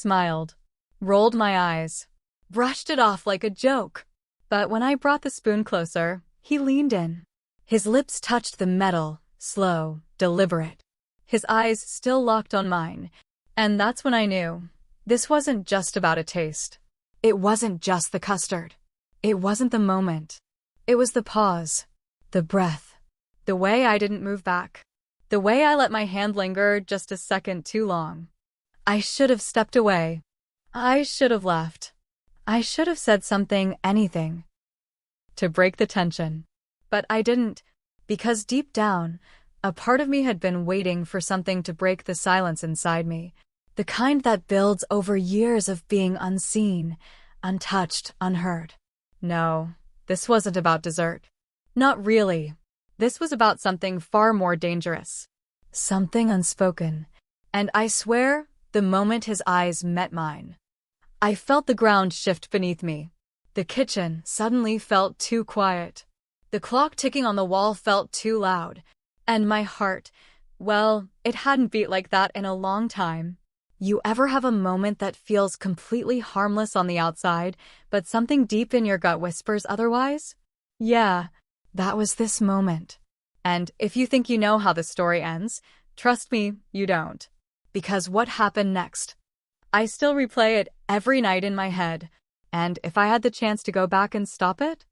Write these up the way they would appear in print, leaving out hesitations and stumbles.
Smiled, rolled my eyes, brushed it off like a joke. But when I brought the spoon closer, he leaned in. His lips touched the metal, slow, deliberate. His eyes still locked on mine. And that's when I knew. This wasn't just about a taste. It wasn't just the custard. It wasn't the moment. It was the pause, the breath, the way I didn't move back, the way I let my hand linger just a second too long. I should have stepped away. I should have left. I should have said something, anything, to break the tension. But I didn't, because deep down, a part of me had been waiting for something to break the silence inside me, the kind that builds over years of being unseen, untouched, unheard. No, this wasn't about dessert. Not really. This was about something far more dangerous. Something unspoken. And I swear, the moment his eyes met mine, I felt the ground shift beneath me. The kitchen suddenly felt too quiet. The clock ticking on the wall felt too loud. And my heart, well, it hadn't beat like that in a long time. You ever have a moment that feels completely harmless on the outside, but something deep in your gut whispers otherwise? Yeah, that was this moment. And if you think you know how the story ends, trust me, you don't. Because what happened next? I still replay it every night in my head. And if I had the chance to go back and stop it,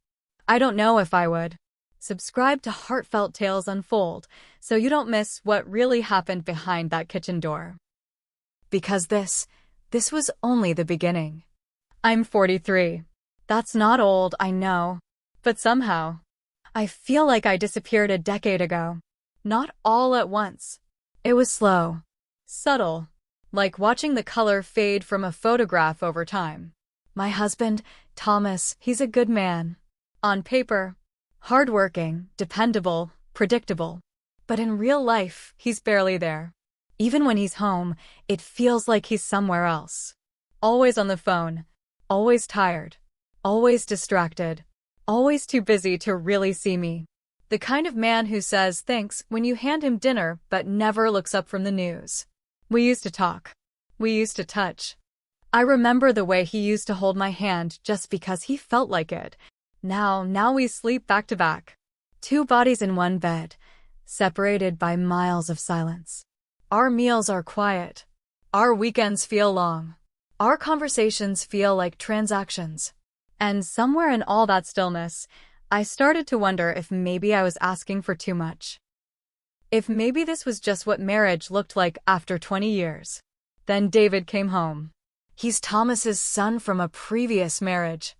I don't know if I would. Subscribe to Heartfelt Tales Unfold so you don't miss what really happened behind that kitchen door. Because this was only the beginning. I'm 43. That's not old, I know. But somehow, I feel like I disappeared a decade ago. Not all at once. It was slow, subtle, like watching the color fade from a photograph over time. My husband, Thomas, he's a good man. On paper, hardworking, dependable, predictable. But in real life, he's barely there. Even when he's home, it feels like he's somewhere else. Always on the phone, always tired, always distracted, always too busy to really see me. The kind of man who says thanks when you hand him dinner but never looks up from the news. We used to talk. We used to touch. I remember the way he used to hold my hand just because he felt like it. Now we sleep back to back. Two bodies in one bed, separated by miles of silence. Our meals are quiet. Our weekends feel long. Our conversations feel like transactions. And somewhere in all that stillness, I started to wonder if maybe I was asking for too much. If maybe this was just what marriage looked like after 20 years. Then David came home. He's Thomas's son from a previous marriage.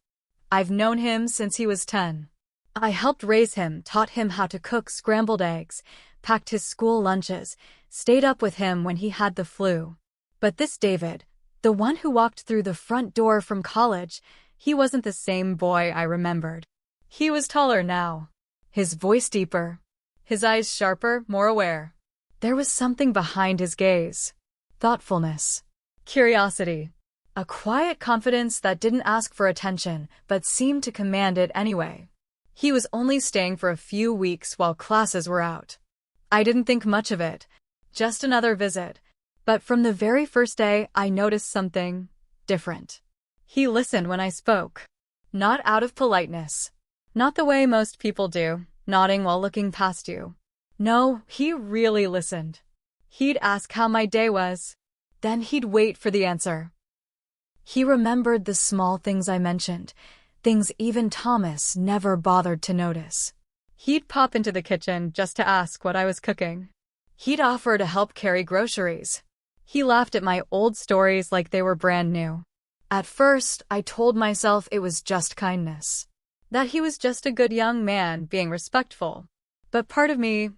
I've known him since he was 10. I helped raise him, taught him how to cook scrambled eggs, packed his school lunches, stayed up with him when he had the flu. But this David, the one who walked through the front door from college, he wasn't the same boy I remembered. He was taller now. His voice deeper. His eyes sharper, more aware. There was something behind his gaze. Thoughtfulness. Curiosity. A quiet confidence that didn't ask for attention, but seemed to command it anyway. He was only staying for a few weeks while classes were out. I didn't think much of it. Just another visit. But from the very first day, I noticed something different. He listened when I spoke. Not out of politeness. Not the way most people do, nodding while looking past you. No, he really listened. He'd ask how my day was. Then he'd wait for the answer. He remembered the small things I mentioned, things even Thomas never bothered to notice. He'd pop into the kitchen just to ask what I was cooking. He'd offer to help carry groceries. He laughed at my old stories like they were brand new. At first, I told myself it was just kindness. That he was just a good young man being respectful. But part of me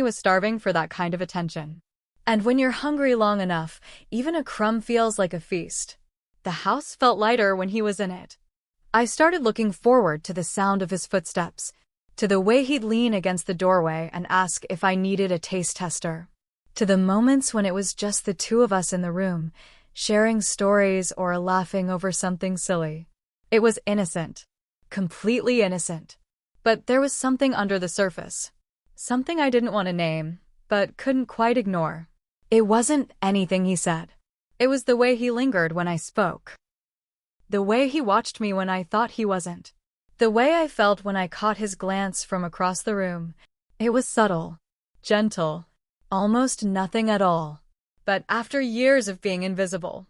was starving for that kind of attention. And when you're hungry long enough, even a crumb feels like a feast. The house felt lighter when he was in it. I started looking forward to the sound of his footsteps, to the way he'd lean against the doorway and ask if I needed a taste tester, to the moments when it was just the two of us in the room, sharing stories or laughing over something silly. It was innocent. Completely innocent. But there was something under the surface. Something I didn't want to name, but couldn't quite ignore. It wasn't anything he said. It was the way he lingered when I spoke. The way he watched me when I thought he wasn't. The way I felt when I caught his glance from across the room. It was subtle, gentle, almost nothing at all. But after years of being invisible,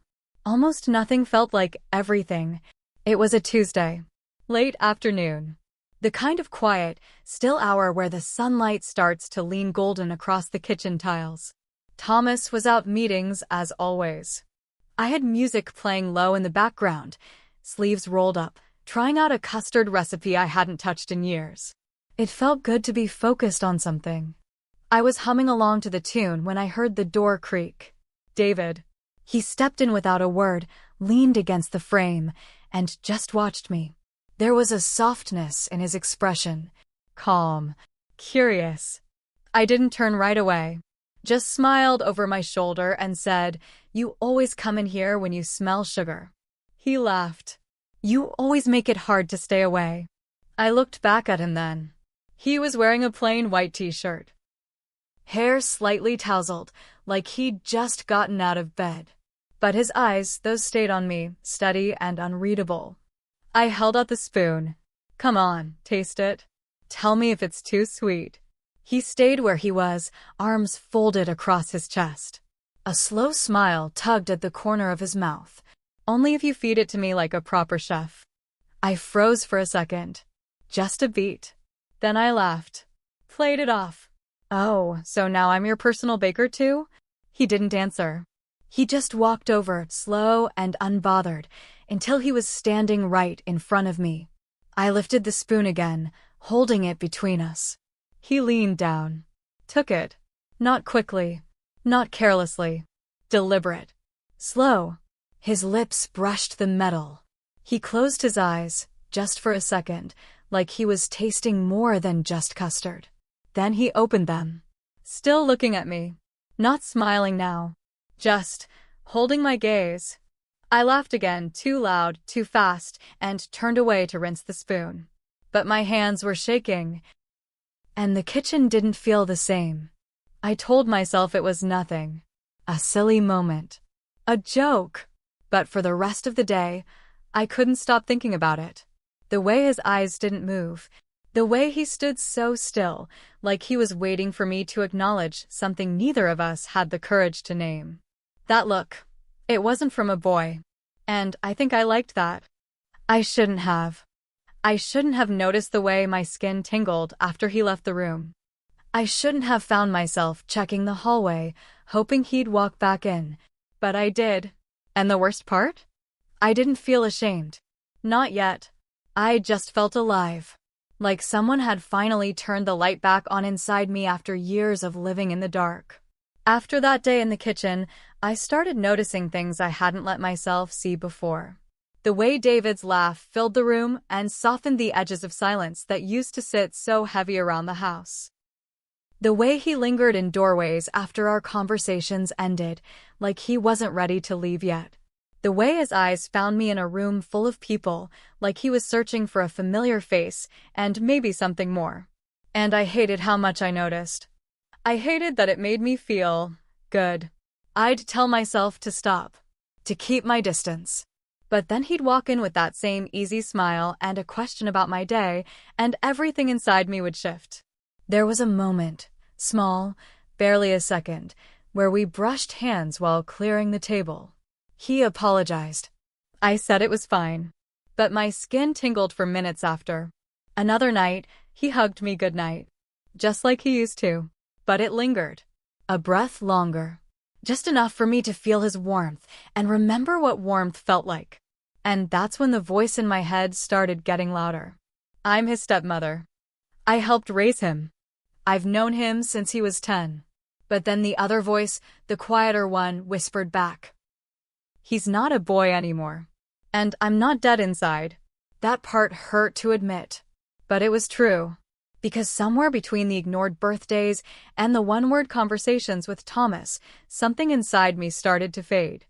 almost nothing felt like everything. It was a Tuesday, late afternoon. The kind of quiet, still hour where the sunlight starts to lean golden across the kitchen tiles. Thomas was out meetings as always. I had music playing low in the background, sleeves rolled up, trying out a custard recipe I hadn't touched in years. It felt good to be focused on something. I was humming along to the tune when I heard the door creak. David. He stepped in without a word, leaned against the frame, and just watched me. There was a softness in his expression. Calm. Curious. I didn't turn right away. Just smiled over my shoulder and said, "You always come in here when you smell sugar." He laughed. "You always make it hard to stay away." I looked back at him then. He was wearing a plain white t-shirt. Hair slightly tousled, like he'd just gotten out of bed. But his eyes, those stayed on me, steady and unreadable. I held out the spoon. "Come on, taste it. Tell me if it's too sweet." He stayed where he was, arms folded across his chest. A slow smile tugged at the corner of his mouth. "Only if you feed it to me like a proper chef." I froze for a second. Just a beat. Then I laughed. Played it off. "Oh, so now I'm your personal baker too?" He didn't answer. He just walked over, slow and unbothered, until he was standing right in front of me. I lifted the spoon again, holding it between us. He leaned down. Took it. Not quickly. Not carelessly. Deliberate. Slow. His lips brushed the metal. He closed his eyes, just for a second, like he was tasting more than just custard. Then he opened them. Still looking at me. Not smiling now. Just holding my gaze. I laughed again, too loud, too fast, and turned away to rinse the spoon. But my hands were shaking. And the kitchen didn't feel the same. I told myself it was nothing. A silly moment. A joke. But for the rest of the day, I couldn't stop thinking about it. The way his eyes didn't move. The way he stood so still, like he was waiting for me to acknowledge something neither of us had the courage to name. That look. It wasn't from a boy. And I think I liked that. I shouldn't have. I shouldn't have noticed the way my skin tingled after he left the room. I shouldn't have found myself checking the hallway, hoping he'd walk back in. But I did. And the worst part? I didn't feel ashamed. Not yet. I just felt alive. Like someone had finally turned the light back on inside me after years of living in the dark. After that day in the kitchen, I started noticing things I hadn't let myself see before. The way David's laugh filled the room and softened the edges of silence that used to sit so heavy around the house. The way he lingered in doorways after our conversations ended, like he wasn't ready to leave yet. The way his eyes found me in a room full of people, like he was searching for a familiar face and maybe something more. And I hated how much I noticed. I hated that it made me feel good. I'd tell myself to stop, to keep my distance. But then he'd walk in with that same easy smile and a question about my day, and everything inside me would shift. There was a moment, small, barely a second, where we brushed hands while clearing the table. He apologized. I said it was fine. But my skin tingled for minutes after. Another night, he hugged me goodnight. Just like he used to. But it lingered. A breath longer. Just enough for me to feel his warmth and remember what warmth felt like. And that's when the voice in my head started getting louder. I'm his stepmother. I helped raise him. I've known him since he was 10. But then the other voice, the quieter one, whispered back. He's not a boy anymore. And I'm not dead inside. That part hurt to admit. But it was true. Because somewhere between the ignored birthdays and the one-word conversations with Thomas, something inside me started to fade.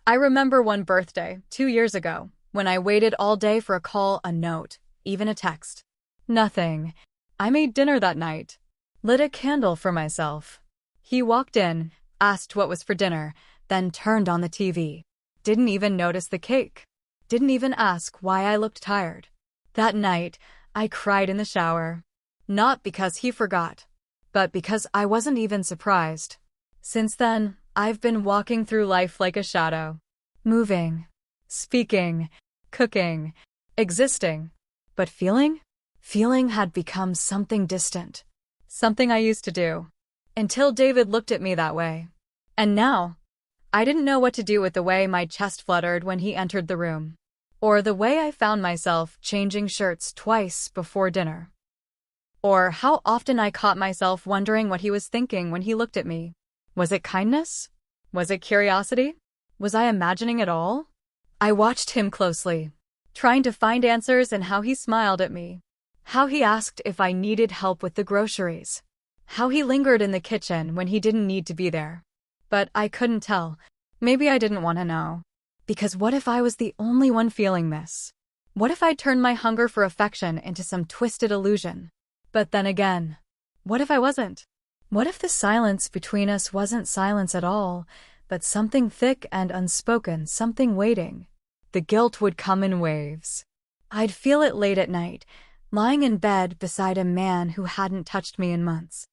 I remember one birthday, 2 years ago, when I waited all day for a call, a note, even a text. Nothing. I made dinner that night. Lit a candle for myself. He walked in, asked what was for dinner, then turned on the TV. Didn't even notice the cake. Didn't even ask why I looked tired. That night, I cried in the shower. Not because he forgot, but because I wasn't even surprised. Since then, I've been walking through life like a shadow. Moving, speaking, cooking, existing. But feeling? Feeling had become something distant. Something I used to do. Until David looked at me that way. And now, I didn't know what to do with the way my chest fluttered when he entered the room. Or the way I found myself changing shirts twice before dinner. Or how often I caught myself wondering what he was thinking when he looked at me. Was it kindness? Was it curiosity? Was I imagining it all? I watched him closely, trying to find answers in how he smiled at me. How he asked if I needed help with the groceries. How he lingered in the kitchen when he didn't need to be there. But I couldn't tell. Maybe I didn't want to know. Because what if I was the only one feeling this? What if I turned my hunger for affection into some twisted illusion? But then again, what if I wasn't? What if the silence between us wasn't silence at all, but something thick and unspoken, something waiting? The guilt would come in waves. I'd feel it late at night, lying in bed beside a man who hadn't touched me in months.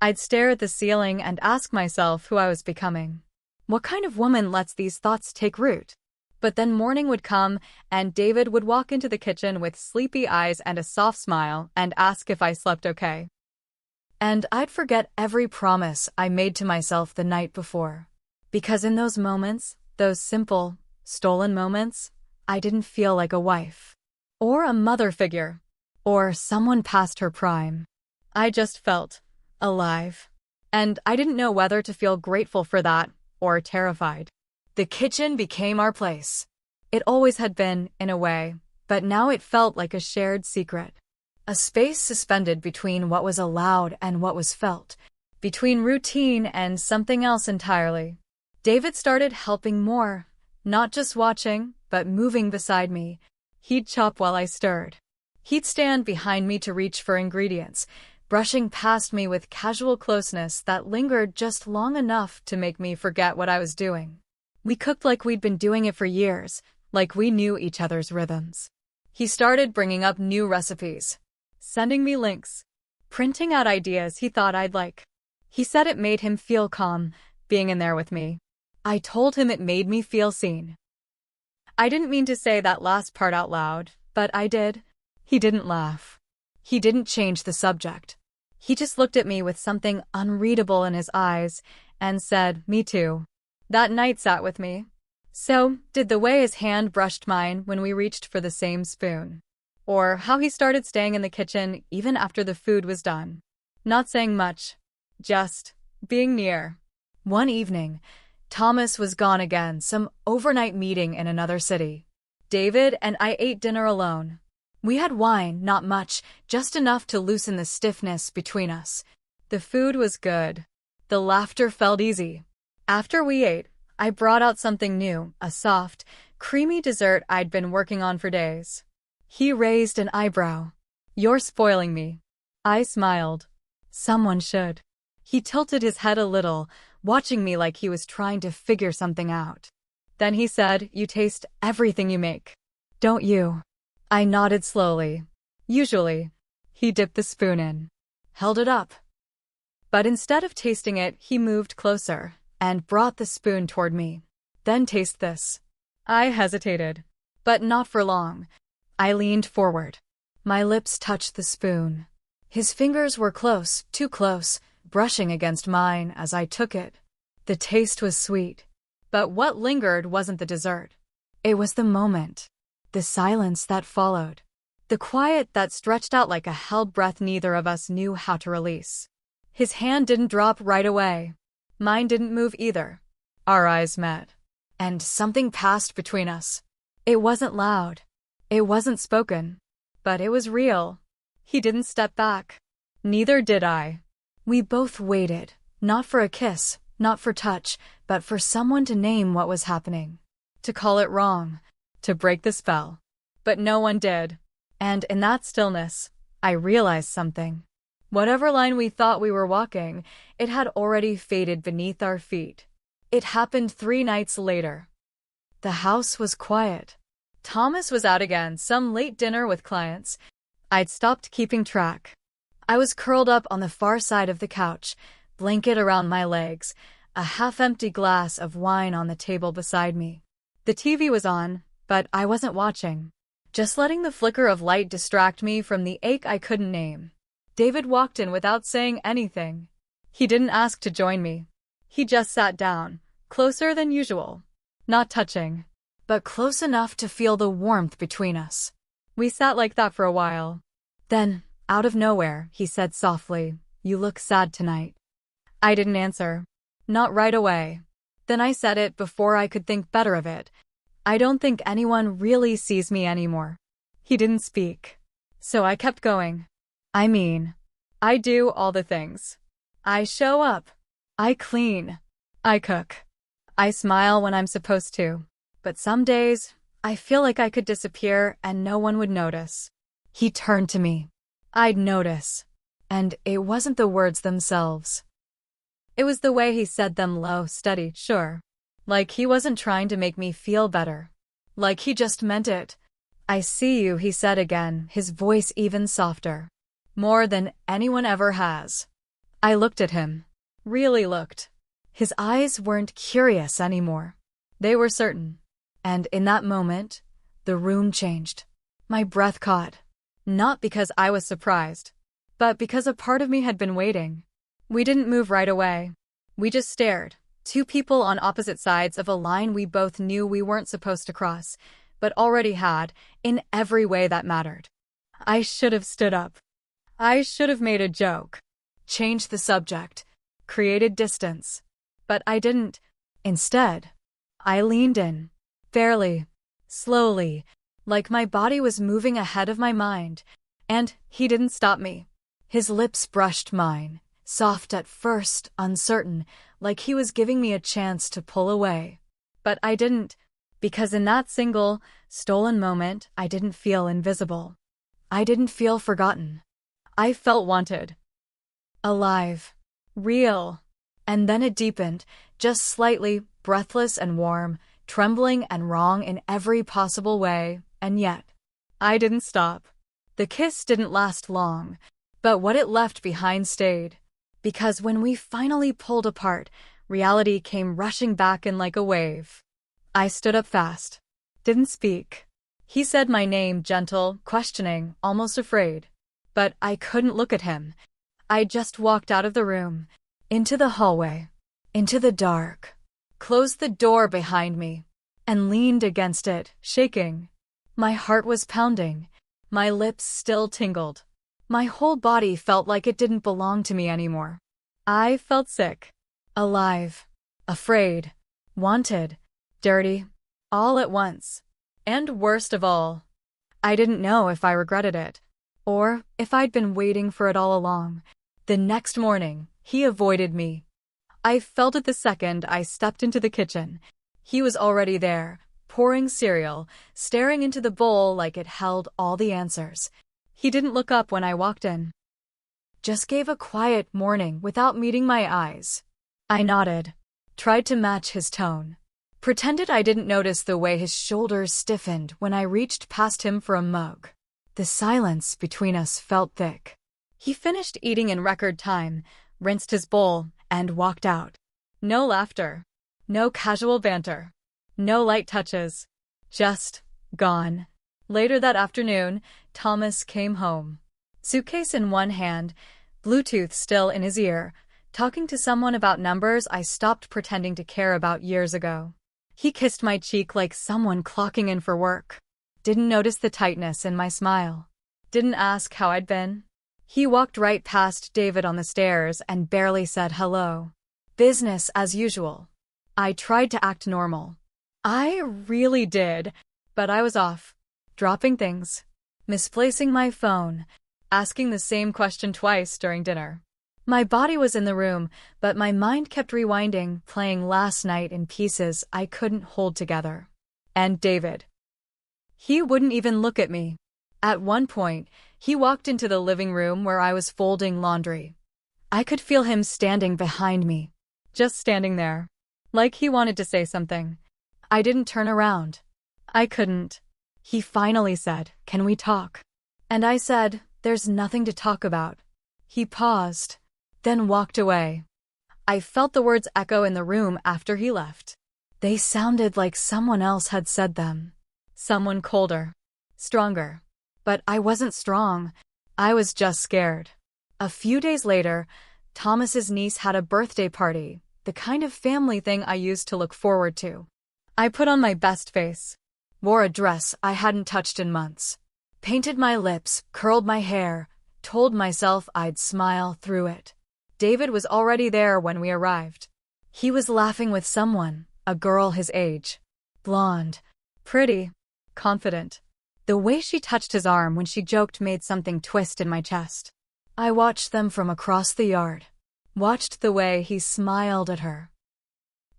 I'd stare at the ceiling and ask myself who I was becoming. What kind of woman lets these thoughts take root? But then morning would come, and David would walk into the kitchen with sleepy eyes and a soft smile and ask if I slept okay. And I'd forget every promise I made to myself the night before. Because in those moments, those simple, stolen moments, I didn't feel like a wife. Or a mother figure. Or someone past her prime. I just felt alive. And I didn't know whether to feel grateful for that or terrified. The kitchen became our place. It always had been, in a way, but now it felt like a shared secret. A space suspended between what was allowed and what was felt, between routine and something else entirely. David started helping more, not just watching, but moving beside me. He'd chop while I stirred. He'd stand behind me to reach for ingredients, brushing past me with casual closeness that lingered just long enough to make me forget what I was doing. We cooked like we'd been doing it for years, like we knew each other's rhythms. He started bringing up new recipes, sending me links, printing out ideas he thought I'd like. He said it made him feel calm, being in there with me. I told him it made me feel seen. I didn't mean to say that last part out loud, but I did. He didn't laugh. He didn't change the subject. He just looked at me with something unreadable in his eyes and said, "Me too." That night sat with me. So did the way his hand brushed mine when we reached for the same spoon. Or how he started staying in the kitchen even after the food was done. Not saying much, just being near. One evening, Thomas was gone again, some overnight meeting in another city. David and I ate dinner alone. We had wine, not much, just enough to loosen the stiffness between us. The food was good. The laughter felt easy. After we ate, I brought out something new, a soft, creamy dessert I'd been working on for days. He raised an eyebrow. "You're spoiling me." I smiled. Someone should. He tilted his head a little, watching me like he was trying to figure something out. Then he said, "You taste everything you make, don't you?" I nodded slowly. Usually. He dipped the spoon in, held it up. But instead of tasting it, he moved closer and brought the spoon toward me. "Then taste this." I hesitated, but not for long. I leaned forward. My lips touched the spoon. His fingers were close, too close, brushing against mine as I took it. The taste was sweet. But what lingered wasn't the dessert. It was the moment. The silence that followed. The quiet that stretched out like a held breath neither of us knew how to release. His hand didn't drop right away. Mine didn't move either. Our eyes met. And something passed between us. It wasn't loud. It wasn't spoken. But it was real. He didn't step back. Neither did I. We both waited, not for a kiss, not for touch, but for someone to name what was happening. To call it wrong. To break the spell. But no one did. And in that stillness, I realized something. Whatever line we thought we were walking, it had already faded beneath our feet. It happened 3 nights later. The house was quiet. Thomas was out again, some late dinner with clients. I'd stopped keeping track. I was curled up on the far side of the couch, blanket around my legs, a half-empty glass of wine on the table beside me. The TV was on, but I wasn't watching, just letting the flicker of light distract me from the ache I couldn't name. David walked in without saying anything. He didn't ask to join me. He just sat down, closer than usual. Not touching, but close enough to feel the warmth between us. We sat like that for a while. Then, out of nowhere, he said softly, "You look sad tonight." I didn't answer. Not right away. Then I said it before I could think better of it. "I don't think anyone really sees me anymore." He didn't speak. So I kept going. "I mean, I do all the things. I show up. I clean. I cook. I smile when I'm supposed to. But some days, I feel like I could disappear and no one would notice." He turned to me. I'd notice. And it wasn't the words themselves. It was the way he said them, low, steady, sure. Like he wasn't trying to make me feel better. Like he just meant it. "I see you," he said again, his voice even softer. "More than anyone ever has." I looked at him. Really looked. His eyes weren't curious anymore. They were certain. And in that moment, the room changed. My breath caught. Not because I was surprised, but because a part of me had been waiting. We didn't move right away. We just stared. Two people on opposite sides of a line we both knew we weren't supposed to cross, but already had, in every way that mattered. I should have stood up. I should have made a joke. Changed the subject. Created distance. But I didn't. Instead, I leaned in. Barely. Slowly. Like my body was moving ahead of my mind. And he didn't stop me. His lips brushed mine. Soft at first, uncertain, like he was giving me a chance to pull away. But I didn't, because in that single, stolen moment, I didn't feel invisible. I didn't feel forgotten. I felt wanted. Alive. Real. And then it deepened, just slightly, breathless and warm, trembling and wrong in every possible way, and yet, I didn't stop. The kiss didn't last long, but what it left behind stayed. Because when we finally pulled apart, reality came rushing back in like a wave. I stood up fast. Didn't speak. He said my name, gentle, questioning, almost afraid. But I couldn't look at him. I just walked out of the room, into the hallway, into the dark, closed the door behind me, and leaned against it, shaking. My heart was pounding. My lips still tingled. My whole body felt like it didn't belong to me anymore. I felt sick. Alive. Afraid. Wanted. Dirty. All at once. And worst of all, I didn't know if I regretted it, or if I'd been waiting for it all along. The next morning, he avoided me. I felt it the second I stepped into the kitchen. He was already there, pouring cereal, staring into the bowl like it held all the answers. He didn't look up when I walked in. Just gave a quiet morning without meeting my eyes. I nodded, tried to match his tone. Pretended I didn't notice the way his shoulders stiffened when I reached past him for a mug. The silence between us felt thick. He finished eating in record time, rinsed his bowl, and walked out. No laughter. No casual banter. No light touches. Just gone. Later that afternoon, Thomas came home. Suitcase in one hand, Bluetooth still in his ear, talking to someone about numbers I stopped pretending to care about years ago. He kissed my cheek like someone clocking in for work. Didn't notice the tightness in my smile. Didn't ask how I'd been. He walked right past David on the stairs and barely said hello. Business as usual. I tried to act normal. I really did, but I was off. Dropping things. Misplacing my phone. Asking the same question twice during dinner. My body was in the room, but my mind kept rewinding, playing last night in pieces I couldn't hold together. And David. He wouldn't even look at me. At one point, he walked into the living room where I was folding laundry. I could feel him standing behind me. Just standing there. like he wanted to say something. I didn't turn around. I couldn't. He finally said, "Can we talk?" And I said, "There's nothing to talk about." He paused, then walked away. I felt the words echo in the room after he left. They sounded like someone else had said them. Someone colder, stronger. But I wasn't strong. I was just scared. A few days later, Thomas's niece had a birthday party, the kind of family thing I used to look forward to. I put on my best face, wore a dress I hadn't touched in months, painted my lips, curled my hair, told myself I'd smile through it. David was already there when we arrived. He was laughing with someone, a girl his age. Blonde, pretty, confident. The way she touched his arm when she joked made something twist in my chest. I watched them from across the yard. Watched the way he smiled at her.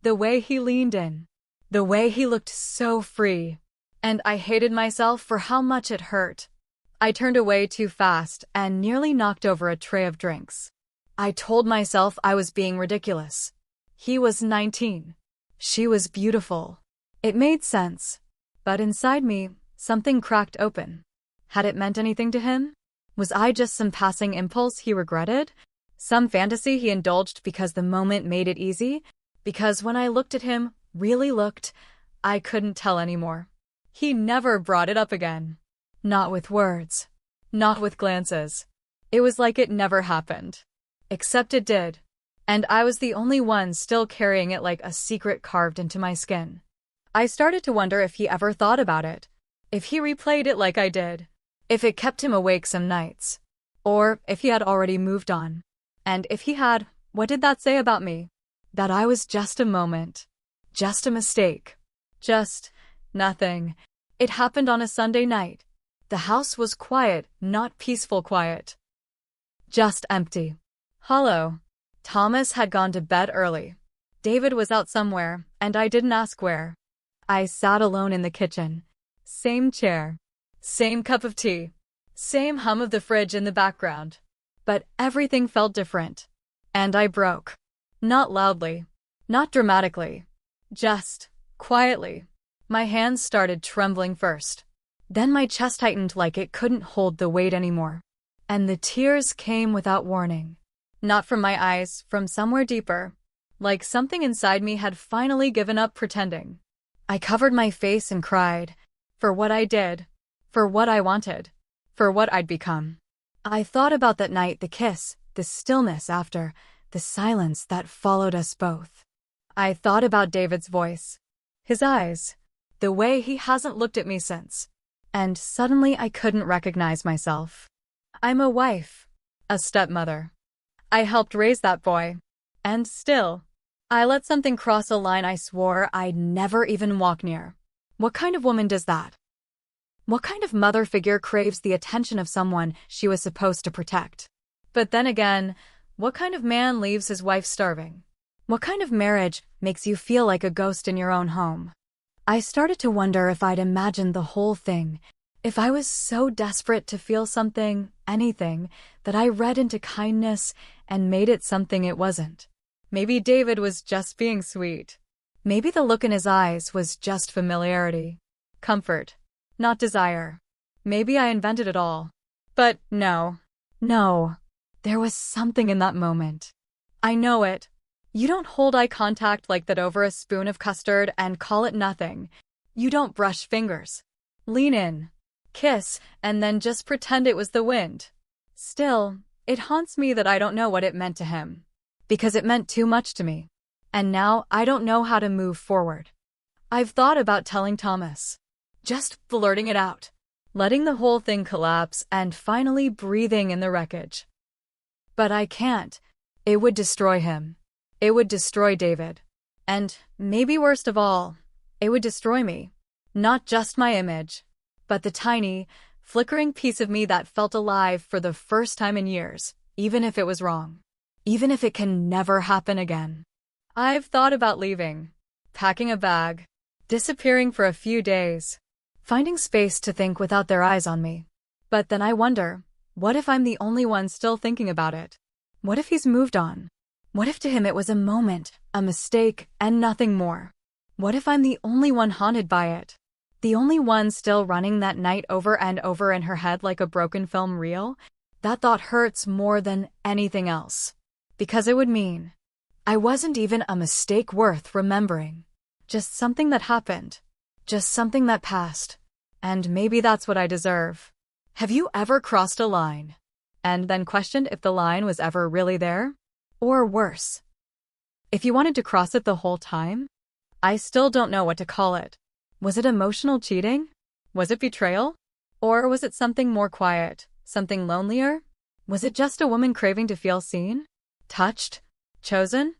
The way he leaned in. The way he looked so free. And I hated myself for how much it hurt. I turned away too fast and nearly knocked over a tray of drinks. I told myself I was being ridiculous. He was 19. She was beautiful. It made sense. But inside me, something cracked open. Had it meant anything to him? Was I just some passing impulse he regretted? Some fantasy he indulged because the moment made it easy? Because when I looked at him, really looked, I couldn't tell anymore. He never brought it up again. Not with words. Not with glances. It was like it never happened. Except it did. And I was the only one still carrying it like a secret carved into my skin. I started to wonder if he ever thought about it. If he replayed it like I did. If it kept him awake some nights. Or if he had already moved on. And if he had, what did that say about me? That I was just a moment. Just a mistake. Just nothing. It happened on a Sunday night. The house was quiet, not peaceful quiet. Just empty. Hollow. Thomas had gone to bed early. David was out somewhere, and I didn't ask where. I sat alone in the kitchen. Same chair. Same cup of tea. Same hum of the fridge in the background. But everything felt different. And I broke. Not loudly. Not dramatically. Just quietly. My hands started trembling first. Then my chest tightened like it couldn't hold the weight anymore. And the tears came without warning. Not from my eyes, from somewhere deeper. Like something inside me had finally given up pretending. I covered my face and cried. For what I did. For what I wanted. For what I'd become. I thought about that night, the kiss, the stillness after, the silence that followed us both. I thought about David's voice. His eyes. The way he hasn't looked at me since. And suddenly I couldn't recognize myself. I'm a wife. A stepmother. I helped raise that boy. And still, I let something cross a line I swore I'd never even walk near. What kind of woman does that? What kind of mother figure craves the attention of someone she was supposed to protect? But then again, what kind of man leaves his wife starving? What kind of marriage makes you feel like a ghost in your own home? I started to wonder if I'd imagined the whole thing, if I was so desperate to feel something, anything, that I read into kindness and made it something it wasn't. Maybe David was just being sweet. Maybe the look in his eyes was just familiarity. Comfort. Not desire. Maybe I invented it all. But no. No. There was something in that moment. I know it. You don't hold eye contact like that over a spoon of custard and call it nothing. You don't brush fingers. Lean in. Kiss, and then just pretend it was the wind. Still, it haunts me that I don't know what it meant to him. Because it meant too much to me. And now I don't know how to move forward. I've thought about telling Thomas. Just blurting it out. Letting the whole thing collapse and finally breathing in the wreckage. But I can't. It would destroy him. It would destroy David. And, maybe worst of all, it would destroy me. Not just my image, but the tiny, flickering piece of me that felt alive for the first time in years, even if it was wrong. Even if it can never happen again. I've thought about leaving. Packing a bag. Disappearing for a few days. Finding space to think without their eyes on me. But then I wonder, what if I'm the only one still thinking about it? What if he's moved on? What if to him it was a moment, A mistake and nothing more. What if I'm the only one haunted by it? The only one still running that night over and over in her head like a broken film reel? That thought hurts more than anything else. Because it would mean I wasn't even a mistake worth remembering. Just something that happened. Just something that passed. And maybe that's what I deserve. Have you ever crossed a line and then questioned if the line was ever really there? Or worse, if you wanted to cross it the whole time? I still don't know what to call it. Was it emotional cheating? Was it betrayal? Or was it something more quiet, something lonelier? Was it just a woman craving to feel seen? Touched? Chosen?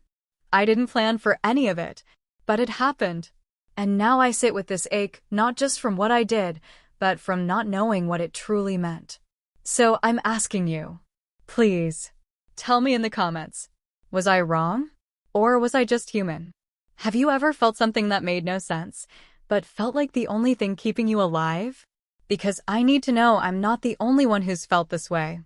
I didn't plan for any of it, but it happened. And now I sit with this ache, not just from what I did, but from not knowing what it truly meant. So I'm asking you, please, tell me in the comments, was I wrong? Or was I just human? Have you ever felt something that made no sense, but felt like the only thing keeping you alive? Because I need to know I'm not the only one who's felt this way.